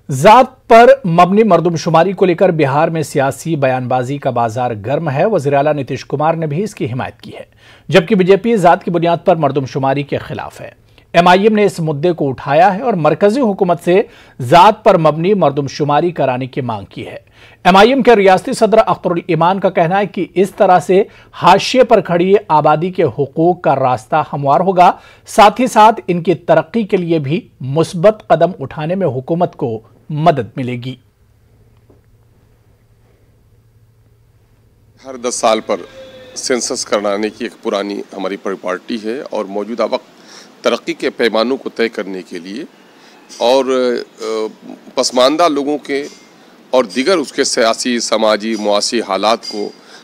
जात पर मबनी मर्दमशुमारी को लेकर बिहार में सियासी बयानबाजी का बाजार गर्म है। वज़ीर आला नीतीश कुमार ने भी इसकी हिमायत की है, जबकि बीजेपी जात की बुनियाद पर मर्दमशुमारी के खिलाफ है। एमआईएम ने इस मुद्दे को उठाया है और मरकजी हुकूमत से जात पर मबनी मर्दमशुमारी कराने की मांग की है। एमआईएम के रियासती सदर अख्तरुल ईमान का कहना है कि इस तरह से हाशिए पर खड़ी आबादी के हुकूक का रास्ता हमवार होगा, साथ ही साथ इनकी तरक्की के लिए भी मुस्बत कदम उठाने में हुकूमत को मदद मिलेगी। हर 10 साल पर सेंसस कराने की एक पुरानी हमारी पार्टी है और मौजूदा वक्त तरक्की के पैमानों को तय करने के लिए और पसमानदा लोगों के और दीगर उसके सियासी, समाजी, मुआशी हालात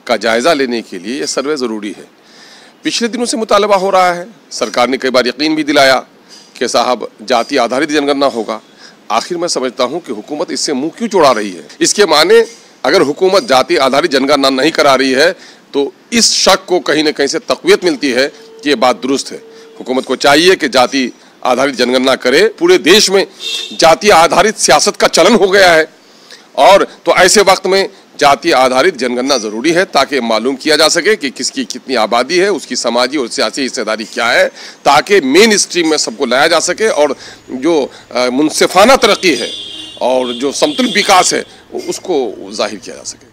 का जायज़ा लेने के लिए यह सर्वे ज़रूरी है। पिछले दिनों से मुतालबा हो रहा है, सरकार ने कई बार यकीन भी दिलाया कि साहब जाति आधारित जनगणना होगा। आखिर मैं समझता हूं कि हुकूमत इससे मुंह क्यों चौड़ा रही है। इसके माने अगर हुकूमत जाति आधारित जनगणना नहीं करा रही है तो इस शक को कहीं न कहीं से तक़वियत मिलती है कि ये बात दुरुस्त है। हुकूमत को चाहिए कि जाति आधारित जनगणना करे। पूरे देश में जाति आधारित सियासत का चलन हो गया है और तो ऐसे वक्त में जाति आधारित जनगणना ज़रूरी है ताकि मालूम किया जा सके कि किसकी कितनी आबादी है, उसकी समाजी और सियासी हिस्सेदारी क्या है, ताकि मेन स्ट्रीम में सबको लाया जा सके और जो मुनसिफाना तरक्की है और जो समतुल विकास है उसको जाहिर किया जा सके।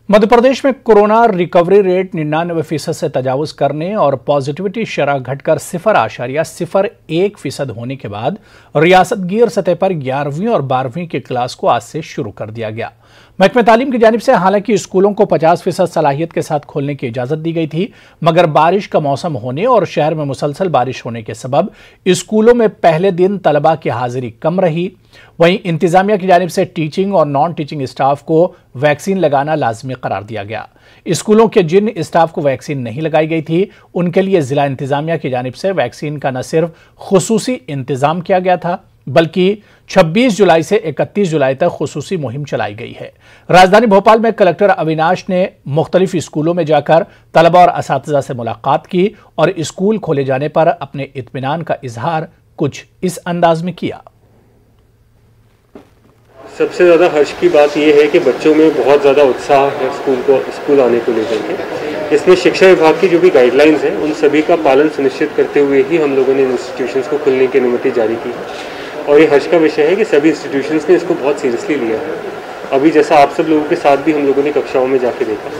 मध्य प्रदेश में कोरोना रिकवरी रेट 99% से तजावुज करने और पॉजिटिविटी शरह घटकर 0.01% होने के बाद रियासतगीर सतह पर 11वीं और 12वीं की क्लास को आज से शुरू कर दिया गया। महकमे तालीम की जानिब से हालांकि स्कूलों को 50% सलाहियत के साथ खोलने की इजाजत दी गई थी, मगर बारिश का मौसम होने और शहर में मुसलसल बारिश होने के सबब स्कूलों में पहले दिन तलबा की हाजिरी कम रही। वहीं इंतजामिया की जानिब से टीचिंग और नॉन टीचिंग स्टाफ को वैक्सीन लगाना लाजमी करार दिया गया। स्कूलों के जिन स्टाफ को वैक्सीन नहीं लगाई गई थी उनके लिए जिला इंतजामिया की जानिब से वैक्सीन का न सिर्फ खुसूसी इंतजाम किया गया था बल्कि 26 जुलाई से 31 जुलाई तक खुसूसी मुहिम चलाई गई है। राजधानी भोपाल में कलेक्टर अविनाश ने मुख्तलिफ स्कूलों में जाकर तलबा और असातिज़ा से मुलाकात की और स्कूल खोले जाने पर अपने इत्मीनान का इजहार कुछ इस अंदाज में किया। सबसे ज़्यादा हर्ष की बात यह है कि बच्चों में बहुत ज़्यादा उत्साह है स्कूल आने को लेकर के। इसमें शिक्षा विभाग की जो भी गाइडलाइंस हैं उन सभी का पालन सुनिश्चित करते हुए ही हम लोगों ने इंस्टीट्यूशंस को खुलने की अनुमति जारी की है और ये हर्ष का विषय है कि सभी इंस्टीट्यूशंस ने इसको बहुत सीरियसली लिया है। अभी जैसा आप सब लोगों के साथ भी हम लोगों ने कक्षाओं में जाके देखा,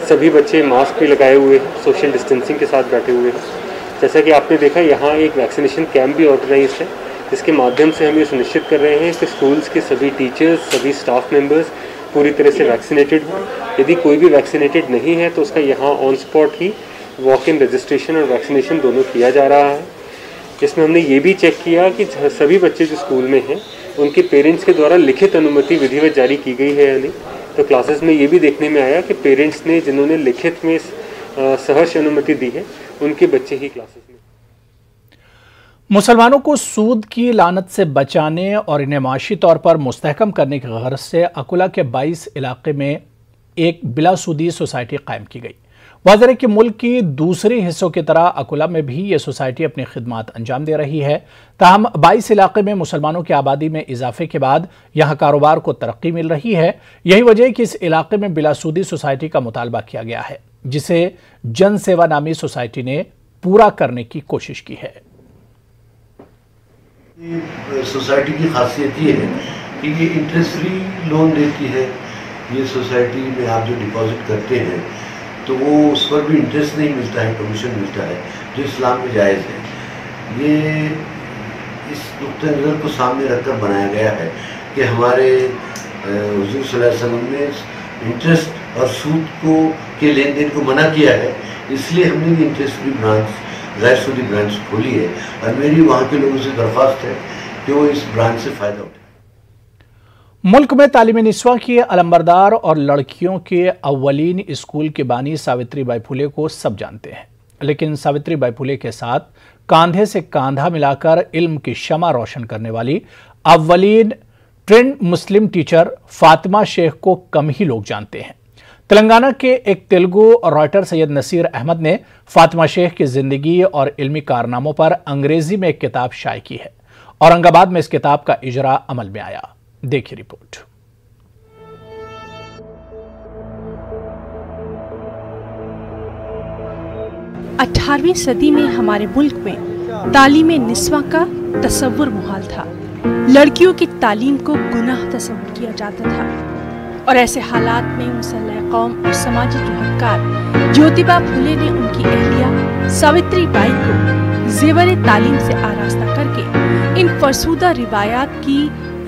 सभी बच्चे मास्क भी लगाए हुए हैं, सोशल डिस्टेंसिंग के साथ बैठे हुए हैं। जैसा कि आपने देखा यहाँ एक वैक्सीनेशन कैंप भी ऑर्गेनाइज है, जिसके माध्यम से हम ये सुनिश्चित कर रहे हैं कि स्कूल्स के सभी टीचर्स, सभी स्टाफ मेंबर्स पूरी तरह से वैक्सीनेटेड हों। यदि कोई भी वैक्सीनेटेड नहीं है तो उसका यहाँ on spot he walk in registration और वैक्सीनेशन दोनों किया जा रहा है। इसमें हमने ये भी चेक किया कि सभी बच्चे जो स्कूल में हैं उनके पेरेंट्स के द्वारा लिखित अनुमति विधिवत जारी की गई है या नहीं। तो क्लासेस में ये भी देखने में आया कि पेरेंट्स ने जिन्होंने लिखित में सहर्ष अनुमति दी है उनके बच्चे ही क्लासेस में। मुसलमानों को सूद की लानत से बचाने और इन्हें माशी तौर पर मुस्तहकम करने की गरज से अकोला के 22 इलाके में एक बिलासूदी सोसाइटी कायम की गई। वाज़ेह है कि मुल्क की दूसरे हिस्सों की तरह अकोला में भी ये सोसाइटी अपनी खिदमात अंजाम दे रही है। ताहम 22 इलाके में मुसलमानों की आबादी में इजाफे के बाद यहाँ कारोबार को तरक्की मिल रही है। यही वजह है कि इस इलाके में बिलासूदी सोसाइटी का मुतालबा किया गया है, जिसे जन सेवा नामी सोसाइटी ने पूरा करने की कोशिश की है। सोसाइटी की खासियत ये है कि ये इंटरेस्ट फ्री लोन देती है। ये सोसाइटी में आप जो डिपॉजिट करते हैं तो वो उस पर भी इंटरेस्ट नहीं मिलता है, कमीशन मिलता है, जो इस्लाम में जायज़ है। ये इस नुक्ते नज़र को सामने रखकर बनाया गया है कि हमारे हुज़ूर सल्लल्लाहु अलैहि वसल्लम ने इंटरेस्ट और सूद के लेन देन को मना किया है, इसलिए हमने भी इंटरेस्ट फ्री ब्रांच, गैर सूदी ब्रांच खोली है और मेरी वहाँ के लोगों से दरख्वास्त है कि वो इस ब्रांच से फ़ायदा उठाए। मुल्क में तालीम निस्वा की अलंबरदार और लड़कियों के अव्वलीन स्कूल की बानी सावित्रीबाई फुले को सब जानते हैं, लेकिन सावित्रीबाई फुले के साथ कांधे से कांधा मिलाकर इल्म की शमा रोशन करने वाली अव्वलीन ट्रेंड मुस्लिम टीचर फातिमा शेख को कम ही लोग जानते हैं। तेलंगाना के एक तेलुगु राइटर सैयद नसीर अहमद ने फातिमा शेख की जिंदगी और इल्मी कारनामों पर अंग्रेजी में एक किताब शाये की है औरंगाबाद में इस किताब का इजरा अमल में आया। देखिए रिपोर्ट। अठारहवीं सदी में हमारे मुल्क में तालीम निस्वा का तसव्वुर मुहाल था। लड़कियों की तालीम को गुनाह तसव्वुर किया जाता था और ऐसे हालात में मुसल्लह कौम और समाजी जुहदकार ज्योतिबा फुले ने उनकी अहलिया सावित्री बाई को जेवर तालीम से आरास्ता करके इन फरसूदा रिवायात की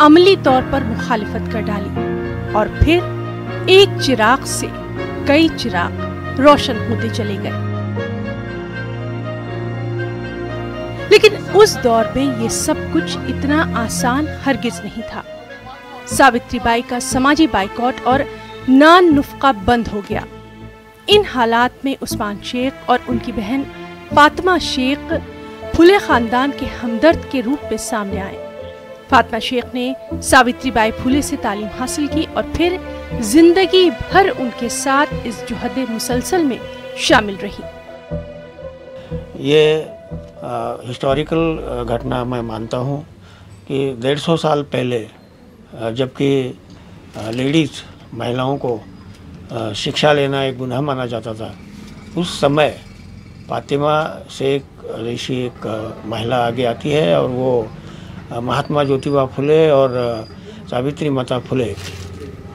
अमली तौर पर मुखालिफत कर डाली और फिर एक चिराग से कई चिराग रोशन होते चले गए। लेकिन उस दौर में ये सब कुछ इतना आसान हरगिज नहीं था। सावित्रीबाई का समाजी बाइकॉट और नान नुफ्का बंद हो गया। इन हालात में उस्मान शेख और उनकी बहन फातिमा शेख फुले खानदान के हमदर्द के रूप में सामने आए। फातिमा शेख ने सावित्रीबाई फुले से तालीम हासिल की और फिर जिंदगी भर उनके साथ इस जुहद मुसलसल में शामिल रही। ये हिस्टोरिकल घटना मैं मानता हूँ कि 150 साल पहले जबकि लेडीज़ महिलाओं को शिक्षा लेना एक गुनाह माना जाता था, उस समय फातिमा शेख ऋषि एक महिला आगे आती है और वो महात्मा ज्योतिबा फुले और सावित्री माता फुले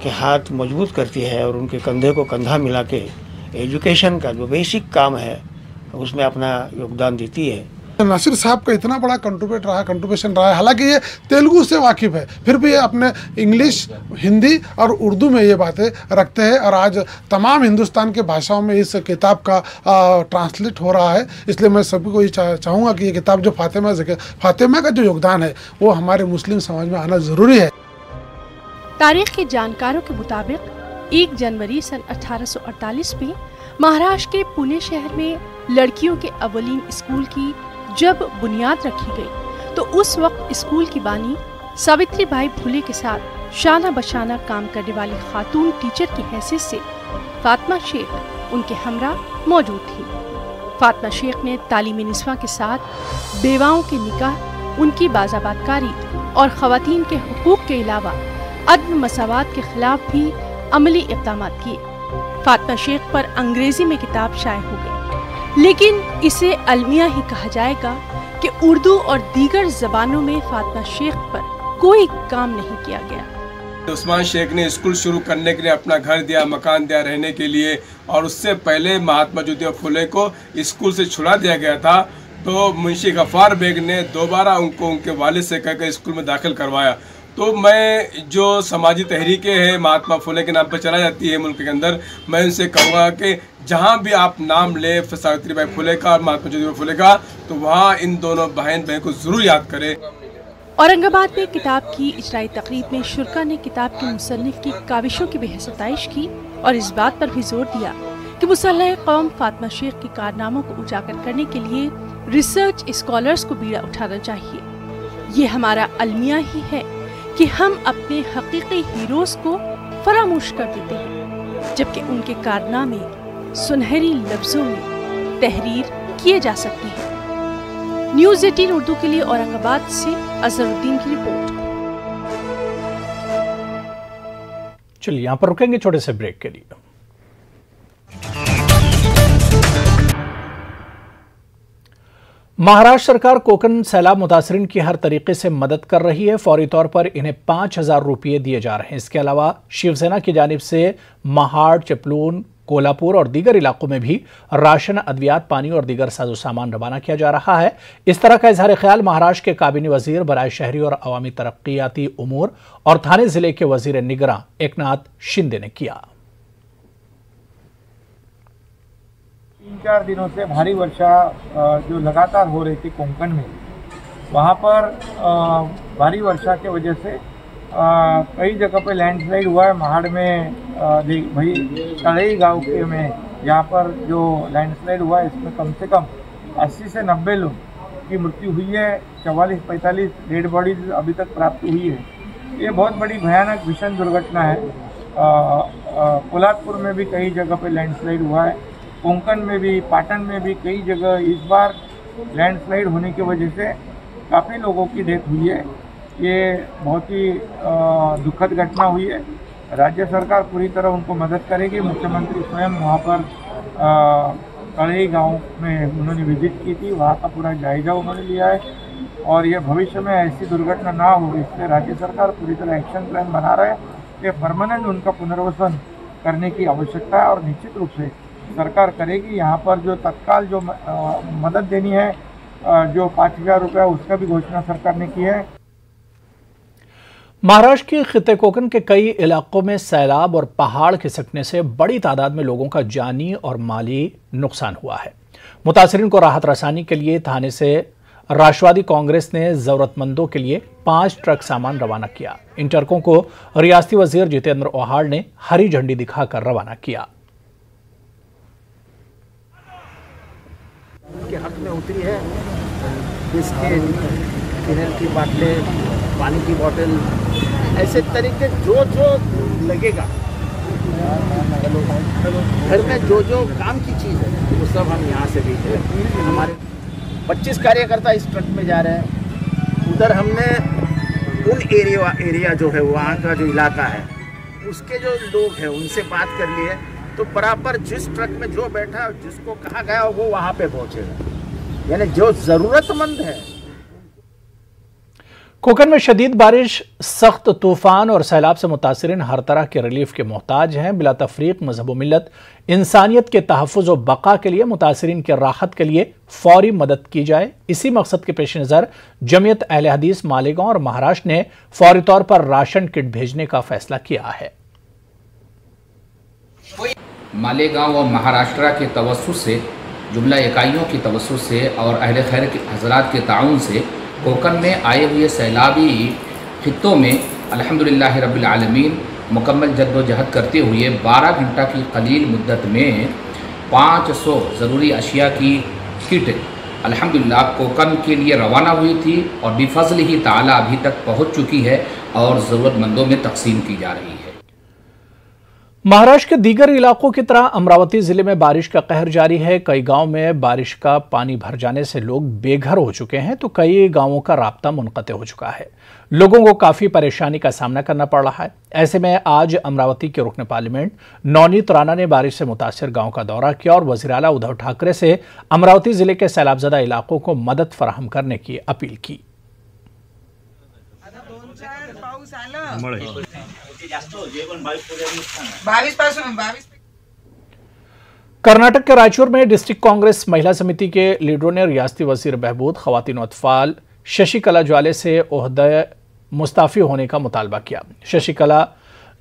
के हाथ मजबूत करती है और उनके कंधे को कंधा मिला के एजुकेशन का जो बेसिक काम है उसमें अपना योगदान देती है। नासिर साहब का इतना बड़ा कंट्रीब्यूशन रहा है, हालांकि ये तेलुगु से वाकिफ़ है, फिर भी ये अपने इंग्लिश, हिंदी और उर्दू में ये बातें रखते हैं और आज तमाम हिंदुस्तान के भाषाओं में इस किताब का ट्रांसलेट हो रहा है। इसलिए मैं सभी को ये चाहूँगा कि ये किताब जो फातिमा का जो योगदान है वो हमारे मुस्लिम समाज में आना ज़रूरी है। तारीख के जानकारों के मुताबिक 1 जनवरी सन 1848 में महाराष्ट्र के पुणे शहर में लड़कियों के अवलीन स्कूल की जब बुनियाद रखी गई तो उस वक्त स्कूल की बानी सावित्रीबाई फुले के साथ शाना बशाना काम करने वाली खातून टीचर की हैसियत से फातिमा शेख उनके हमरा मौजूद थी। फातिमा शेख ने तालीमी निस्वा के साथ बेवाओं के निकाह, उनकी बाज़ाबातकारी और ख़वातीन के हुकूक के अलावा अदम मसावात के खिलाफ भी अमली इक़दाम किए। फातिमा शेख पर अंग्रेजी में किताब शाये हो गई, लेकिन इसे अलमिया ही कहा जाएगा कि उर्दू और दीगर जबानों में फातिमा शेख पर कोई काम नहीं किया गया। उस्मान शेख ने स्कूल शुरू करने के लिए अपना घर दिया, मकान दिया रहने के लिए, और उससे पहले महात्मा ज्योतिबा फुले को स्कूल से छुड़ा दिया गया था। तो मुंशी गफ्फार बेग ने दोबारा उनको उनके वालिद से कहकर स्कूल में दाखिल करवाया। तो मैं जो समाजी तहरीकें हैं महात्मा फुले के नाम पर चला जाती है मुल्क के अंदर, मैं उनसे कहूँगा कि जहाँ भी आप नाम ले सावित्रीबाई फुले का और महात्मा ज्योतिबा फुले का, तो वहाँ इन दोनों बहन को ज़रूर याद करें। औरंगाबाद में किताब की इजराई तकरीब में शुरका ने किताब के मुसन्निफ की काविशों की बेहसताइश की और इस बात पर भी जोर दिया कि मुसल्लह कौम फातिमा शेख के कारनामों को उजागर करने के लिए रिसर्च स्कॉलर्स को बीड़ा उठाना चाहिए। ये हमारा अलमिया ही है कि हम अपने हकीकी हीरोज को फरामोश कर देते हैं, जबकि उनके कारनामे सुनहरी लफ्जों में तहरीर किए जा सकते हैं। न्यूज़ 18 उर्दू के लिए औरंगाबाद से अजहरुद्दीन की रिपोर्ट। चलिए यहाँ पर रुकेंगे छोटे से ब्रेक के लिए। महाराष्ट्र सरकार कोकण सैलाब मुतासरीन की हर तरीके से मदद कर रही है। फौरी तौर पर इन्हें 5,000 रुपये दिए जा रहे हैं। इसके अलावा शिवसेना की जानिब से महाड, चिपलून, कोल्हापुर और दीगर इलाकों में भी राशन, अद्वियात, पानी और दीगर साजो सामान रवाना किया जा रहा है। इस तरह का इजहार ख्याल महाराष्ट्र के काबीना वजीर बराए शहरी और अवामी तरक्कियाती उमूर और थाने जिले के वजीर निगरां एकनाथ शिंदे ने किया। 3-4 दिनों से भारी वर्षा जो लगातार हो रही थी कोंकण में, वहाँ पर भारी वर्षा के वजह से कई जगह पे लैंडस्लाइड हुआ है। महाड़ में भाई तड़ई गांव के में यहाँ पर जो लैंडस्लाइड हुआ है इसमें कम से कम 80 से 90 लोग की मृत्यु हुई है। 44-45 डेड बॉडीज अभी तक प्राप्त हुई है। ये बहुत बड़ी भयानक भीषण दुर्घटना है। कोल्हापुर में भी कई जगह पे लैंडस्लाइड हुआ है। कोंकण में भी, पाटन में भी कई जगह इस बार लैंडस्लाइड होने की वजह से काफ़ी लोगों की डेथ हुई है। ये बहुत ही दुखद घटना हुई है। राज्य सरकार पूरी तरह उनको मदद करेगी। मुख्यमंत्री स्वयं वहाँ पर कड़ई गांव में उन्होंने विजिट की थी, वहाँ का पूरा जायजा उन्होंने लिया है और ये भविष्य में ऐसी दुर्घटना ना हो इसलिए राज्य सरकार पूरी तरह एक्शन प्लान बना रहे हैं। ये परमानेंट उनका पुनर्वसन करने की आवश्यकता है और निश्चित रूप से सरकार करेगी। यहाँ पर जो तत्काल जो मदद देनी है, जो 5,000 रुपये, उसका भी घोषणा सरकार ने की है। महाराष्ट्र के खित्ते कोकण के कई इलाकों में सैलाब और पहाड़ खिसकने से बड़ी तादाद में लोगों का जानी और माली नुकसान हुआ है। मुतासिरीन को राहत रसानी के लिए थाने से राष्ट्रवादी कांग्रेस ने जरूरतमंदों के लिए 5 ट्रक सामान रवाना किया। इन ट्रकों को रियासती वजीर जितेंद्र ओहाड़ ने हरी झंडी दिखाकर रवाना किया। के हक में उतरी है। बिस्किट, किरल की बाटलें, पानी की बोतल, ऐसे तरीके जो लगेगा घर में जो काम की चीज़ है वो सब हम यहाँ से भेजे। हमारे 25 कार्यकर्ता इस ट्रक में जा रहे हैं। उधर हमने उन एरिया जो है वहाँ का जो इलाका है उसके जो लोग हैं उनसे बात कर लिए, तो बराबर जिस ट्रक में जो बैठा जिसको कहा गया वो वहाँ पे पहुँचेगा। यानी जो ज़रूरतमंद है। कोकण में शदीद बारिश, सख्त तूफान और सैलाब से मुतासिरीन हर तरह के रिलीफ के मोहताज हैं। बिला तफरीक मजहब व मिल्लत इंसानियत के तहफ़्फ़ुज़ व बका के लिए मुतासिरीन की राहत के लिए फौरी मदद की जाए। इसी मकसद के पेश नज़र जमीयत अहले हदीस मालेगांव और महाराष्ट्र ने फौरी तौर पर राशन किट भेजने का फैसला किया है। मालेगांव और महाराष्ट्र के तवस्सुस से, जुमला इकाइयों की तवस्सुस से और अहले खैर के हज़रात के ताउन से कोकण में आए हुए सैलाबी खित्तों में अल्हम्दुलिल्लाह रब्बिल आलमीन मुकम्मल जद्दोजहद करते हुए 12 घंटा की कलील मुद्दत में 500 ज़रूरी अशिया की किट अल्हम्दुलिल्लाह कोकण के लिए रवाना हुई थी और बिफज़्लिही ताला अभी तक पहुँच चुकी है और ज़रूरतमंदों में तकसीम की जा रही है। महाराष्ट्र के दीगर इलाकों की तरह अमरावती जिले में बारिश का कहर जारी है। कई गांव में बारिश का पानी भर जाने से लोग बेघर हो चुके हैं, तो कई गांवों का राब्ता मुनक़ते हो चुका है। लोगों को काफी परेशानी का सामना करना पड़ रहा है। ऐसे में आज अमरावती के रुकन पार्लियामेंट नवनीत राणा ने बारिश से मुतासिर गाँव का दौरा किया और वज़ीर आला उद्धव ठाकरे से अमरावती जिले के सैलाबज़दा इलाकों को मदद फराहम करने की अपील की। कर्नाटक के रायचूर में डिस्ट्रिक्ट कांग्रेस महिला समिति के लीडरों ने रियासती वजीर बहबूद, खवातीन व अतफाल शशिकला ज्वाले से ओहदे मुस्ताफ़ी होने का मुतालबा किया। शशिकला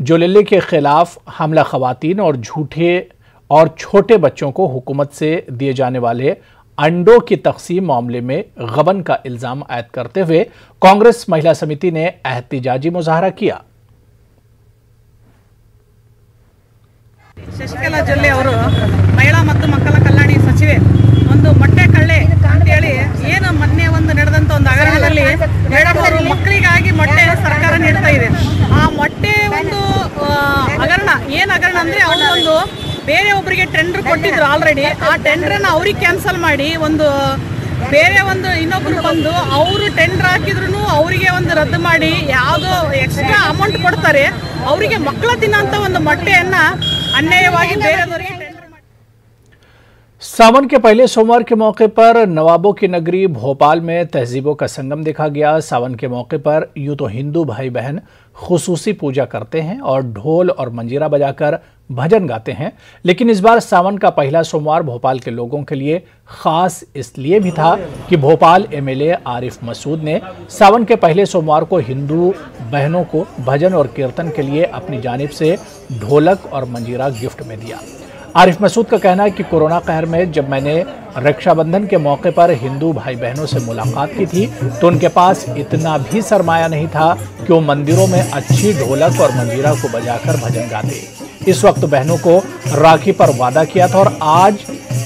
जोलेले के खिलाफ हमला खवातीन और झूठे और छोटे बच्चों को हुकूमत से दिए जाने वाले अंडों की तकसीम मामले में गबन का इल्ज़ाम आयद करते हुए कांग्रेस महिला समिति ने एहतिजाजी मुजाहरा किया। ಶಶಿಕಲಾ ಜೊಲ್ಲೆ ಅವರು ಮಹಿಳಾ ಮತ್ತು ಮಕ್ಕಳ ಕಲ್ಯಾಣ ಸಚಿವೆ ಒಂದು ಮೊಟ್ಟೆ ಕಳ್ಳೆ ಅಂತ ಹೇಳಿ ಏನು ಮೊನ್ನೆ ಒಂದು ನಡೆದಂತ ಒಂದು ಹಗರಣದಲ್ಲಿ ಮೇಡಮ್ ಮಕ್ಕಳಿಗಾಗಿ ಮೊಟ್ಟೆ ಸರ್ಕಾರ ನೀಡ್ತಾ ಇದೆ। ಆ ಮೊಟ್ಟೆ ಒಂದು ಹಗರಣ ಏನು ಹಗರಣ ಅಂದ್ರೆ ಅವರು ಒಂದು ಬೇರೆ ಒಬ್ಬರಿಗೆ ಟೆಂಡರ್ ಕೊಟ್ಟಿದ್ರು ಆಲ್ರೆಡಿ, ಆ ಟೆಂಡರ್ನ ಅವ್ರಿಗೆ ಕ್ಯಾನ್ಸಲ್ ಮಾಡಿ ಒಂದು ಬೇರೆ ಒಂದು ಇನ್ನೊಬ್ರು ಬಂದು ಅವರು ಟೆಂಡರ್ ಹಾಕಿದ್ರು ಅವರಿಗೆ ಒಂದು ರದ್ದು ಮಾಡಿ ಯಾವುದೋ ಎಕ್ಸ್ಟ್ರಾ ಅಮೌಂಟ್ ಕೊಡ್ತಾರೆ ಅವರಿಗೆ ಮಕ್ಕಳ ದಿನ ಅಂತ ಒಂದು ಮೊಟ್ಟೆಯನ್ನ अन्यायवादी सावन के पहले सोमवार के मौके पर नवाबों की नगरी भोपाल में तहजीबों का संगम देखा गया। सावन के मौके पर यूं तो हिंदू भाई बहन खुसूसी पूजा करते हैं और ढोल और मंजीरा बजाकर भजन गाते हैं, लेकिन इस बार सावन का पहला सोमवार भोपाल के लोगों के लिए खास इसलिए भी था कि भोपाल एमएलए आरिफ मसूद ने सावन के पहले सोमवार को हिंदू बहनों को भजन और कीर्तन के लिए अपनी जानिब से ढोलक और मंजीरा गिफ्ट में दिया। आरिफ मसूद का कहना है कि कोरोना कहर में जब मैंने रक्षाबंधन के मौके पर हिंदू भाई बहनों से मुलाकात की थी तो उनके पास इतना भी सरमाया नहीं था कि वो मंदिरों में अच्छी ढोलक और मंजीरा को बजाकर भजन गाते। इस वक्त बहनों को राखी पर वादा किया था और आज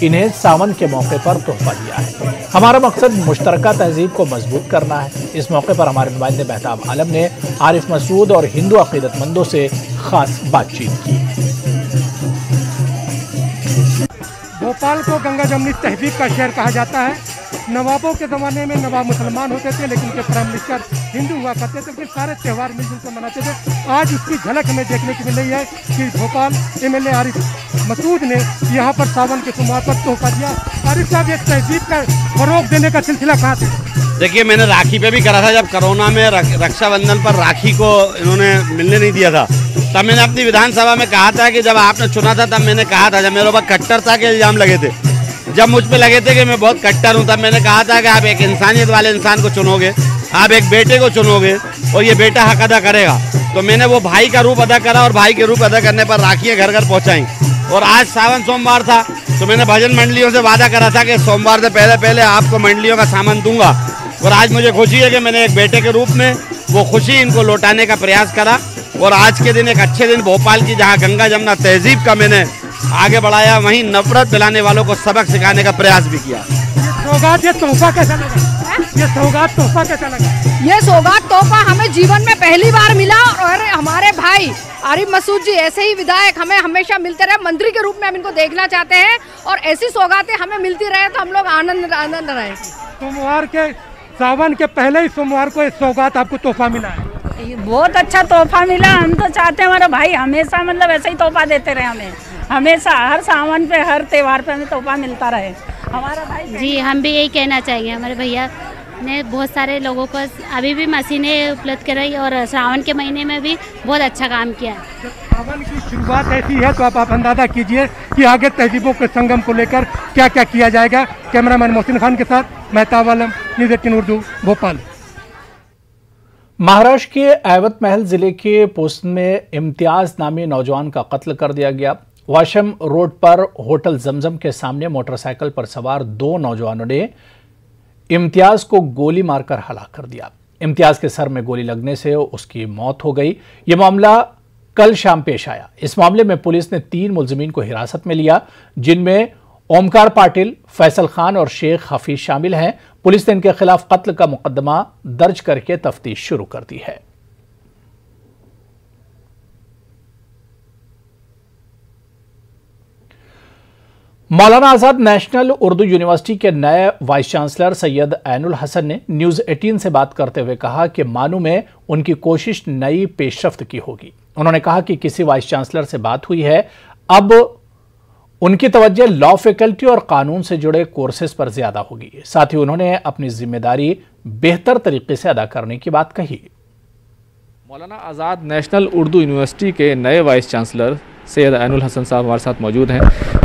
इन्हें सावन के मौके पर तोहफा दिया है। हमारा मकसद मुश्तरका तहजीब को मजबूत करना है। इस मौके पर हमारे नुमाइंदे मेहताब आलम ने आरिफ मसूद और हिंदू अकीदतमंदों से खास बातचीत की। भोपाल को गंगा जमनी तहजीब का शहर कहा जाता है। नवाबों के ज़माने में नवाब मुसलमान होते थे, लेकिन उनके प्राइम मिनिस्टर हिंदू हुआ करते थे, लेकिन सारे त्यौहार मिलजुल कर मनाते थे। आज उसकी झलक हमें देखने की मिल रही है कि भोपाल MLA आरिफ मसूद ने यहाँ पर सावन के सोमवार पर तोहफा दिया। आरिफ साहब, ये तहजीब का फरोग देने का सिलसिला कहाँ से? देखिए, मैंने राखी पे भी करा था, जब कोरोना में रक्षाबंधन पर राखी को इन्होंने मिलने नहीं दिया था, तब मैंने अपनी विधानसभा में कहा था कि जब आपने चुना था तब मैंने कहा था, जब मेरे ऊपर कट्टरता के इल्ज़ाम लगे थे, जब मुझ पे लगे थे कि मैं बहुत कट्टर हूँ, तब मैंने कहा था कि आप एक इंसानियत वाले इंसान को चुनोगे, आप एक बेटे को चुनोगे और ये बेटा हक अदा करेगा। तो मैंने वो भाई का रूप अदा करा और भाई के रूप अदा करने पर राखियाँ घर घर पहुँचाई। और आज सावन सोमवार था तो मैंने भजन मंडलियों से वादा करा था कि सोमवार से पहले पहले आपको मंडलियों का सामान दूंगा। और आज मुझे खुशी है कि मैंने एक बेटे के रूप में वो खुशी इनको लौटाने का प्रयास करा। और आज के दिन एक अच्छे दिन भोपाल की, जहाँ गंगा जमुना तहजीब का मैंने आगे बढ़ाया, वहीं नफरत दिलाने वालों को सबक सिखाने का प्रयास भी किया। ये तोहफा कैसा लगा? ये सौगात तोहफा कैसा लगा? ये सौगात तोहफा हमें जीवन में पहली बार मिला और हमारे भाई आरिफ मसूद जी ऐसे ही विधायक हमें हमेशा मिलते रहे, मंत्री के रूप में हम इनको देखना चाहते हैं और ऐसी सौगातें हमें मिलती रहे तो हम लोग आनंद रहे। सोमवार के, सावन के पहले ही सोमवार को एक सौगात आपको तोहफा मिला है। बहुत अच्छा तोहफा मिला। हम तो चाहते हैं हमारा भाई हमेशा मतलब ऐसे ही तोहफा देते रहे, हमें हमेशा हर सावन पे हर त्यौहार पे हमें तोहफा मिलता रहे हमारा भाई। जी, हम भी यही कहना चाहेंगे, हमारे भैया ने बहुत सारे लोगों को अभी भी मशीनें उपलब्ध कराई और श्रावण के महीने में भी बहुत अच्छा काम किया। सावन की शुरुआत ऐसी है तो आप अंदाजा कीजिए कि आगे तहजीबों के संगम को लेकर क्या क्या किया जाएगा। कैमरामैन मोहसिन खान के साथ मेहताब आलम, न्यूज़ 18 उर्दू, भोपाल। महाराष्ट्र के ऐवत महल जिले के पोस्ट में इम्तियाज नामी नौजवान का कत्ल कर दिया गया। वाशम रोड पर होटल जमजम के सामने मोटरसाइकिल पर सवार 2 नौजवानों ने इम्तियाज को गोली मारकर हलाक कर दिया। इम्तियाज के सर में गोली लगने से उसकी मौत हो गई। यह मामला कल शाम पेश आया। इस मामले में पुलिस ने 3 मुलजिमीन को हिरासत में लिया, जिनमें ओमकार पाटिल, फैसल खान और शेख हफीज शामिल हैं। पुलिस ने इनके खिलाफ कत्ल का मुकदमा दर्ज करके तफ्तीश शुरू कर दी है। मौलाना आजाद नेशनल उर्दू यूनिवर्सिटी के नए वाइस चांसलर सैयद ऐनुल हसन ने न्यूज़ 18 से बात करते हुए कहा कि मानू में उनकी कोशिश नई पेशरफ्त की होगी। उन्होंने कहा कि किसी वाइस चांसलर से बात हुई है, अब उनकी तवज्जो लॉ फैकल्टी और कानून से जुड़े कोर्सेज पर ज्यादा होगी। साथ ही उन्होंने अपनी जिम्मेदारी बेहतर तरीके से अदा करने की बात कही। मौलाना आज़ाद नेशनल उर्दू यूनिवर्सिटी के नए वाइस चांसलर सैयद ऐनुल हसन साहब हमारे साथ मौजूद हैं।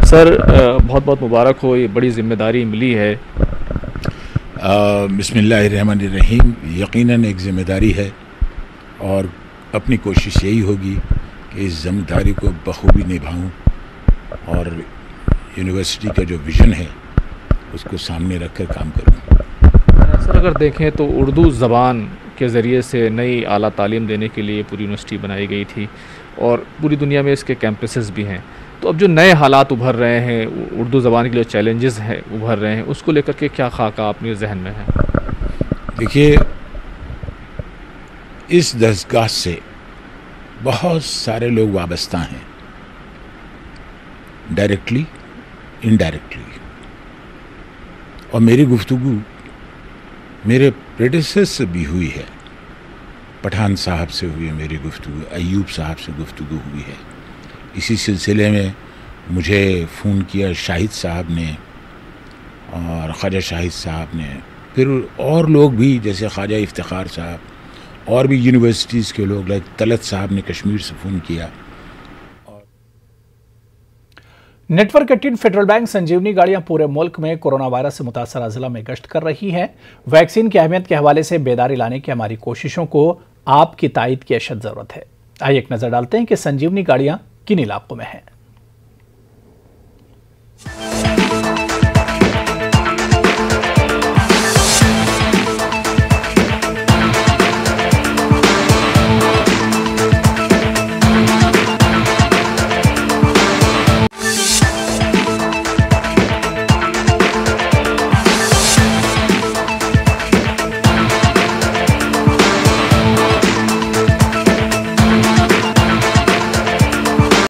सर, बहुत बहुत मुबारक हो, ये बड़ी जिम्मेदारी मिली है। बिस्मिल्लाहिर्रहमानिर्रहीम। यकीनन एक ज़िम्मेदारी है और अपनी कोशिश यही होगी कि इस ज़िम्मेदारी को बखूबी निभाऊं और यूनिवर्सिटी का जो विज़न है उसको सामने रखकर काम करूं। सर, अगर देखें तो उर्दू ज़बान के ज़रिए से नई आला तालीम देने के लिए पूरी यूनिवर्सिटी बनाई गई थी और पूरी दुनिया में इसके कैंपसेस भी हैं। तो अब जो नए हालात उभर रहे हैं, उर्दू ज़बान के जो चैलेंजेस हैं उभर रहे हैं, उसको लेकर के क्या खाका अपने जहन में है? देखिए, इस दरगाह से बहुत सारे लोग वाबस्ता हैं, डायरेक्टली इनडायरेक्टली। और मेरी गुफ्तगू मेरे प्रेडेसेसर से भी हुई है। पठान साहब से हुई है मेरी गुफ्तगू, अयूब साहब से गुफ्तगू हुई है। इसी सिलसिले में मुझे फ़ोन किया शाहिद साहब ने और ख्वाजा शाहिद साहब ने, फिर और लोग भी जैसे ख्वाजा इफ्तिखार साहब और भी यूनिवर्सिटीज़ के लोग, लाइक तलत साहब ने कश्मीर से फ़ोन किया। नेटवर्क 18 फेडरल बैंक संजीवनी गाड़ियां पूरे मुल्क में कोरोना वायरस से मुतासरा जिला में गश्त कर रही हैं। वैक्सीन की अहमियत के हवाले से बेदारी लाने की हमारी कोशिशों को आपकी तायद की अशद जरूरत है। आइए एक नजर डालते हैं कि संजीवनी गाड़ियां किन इलाकों में हैं।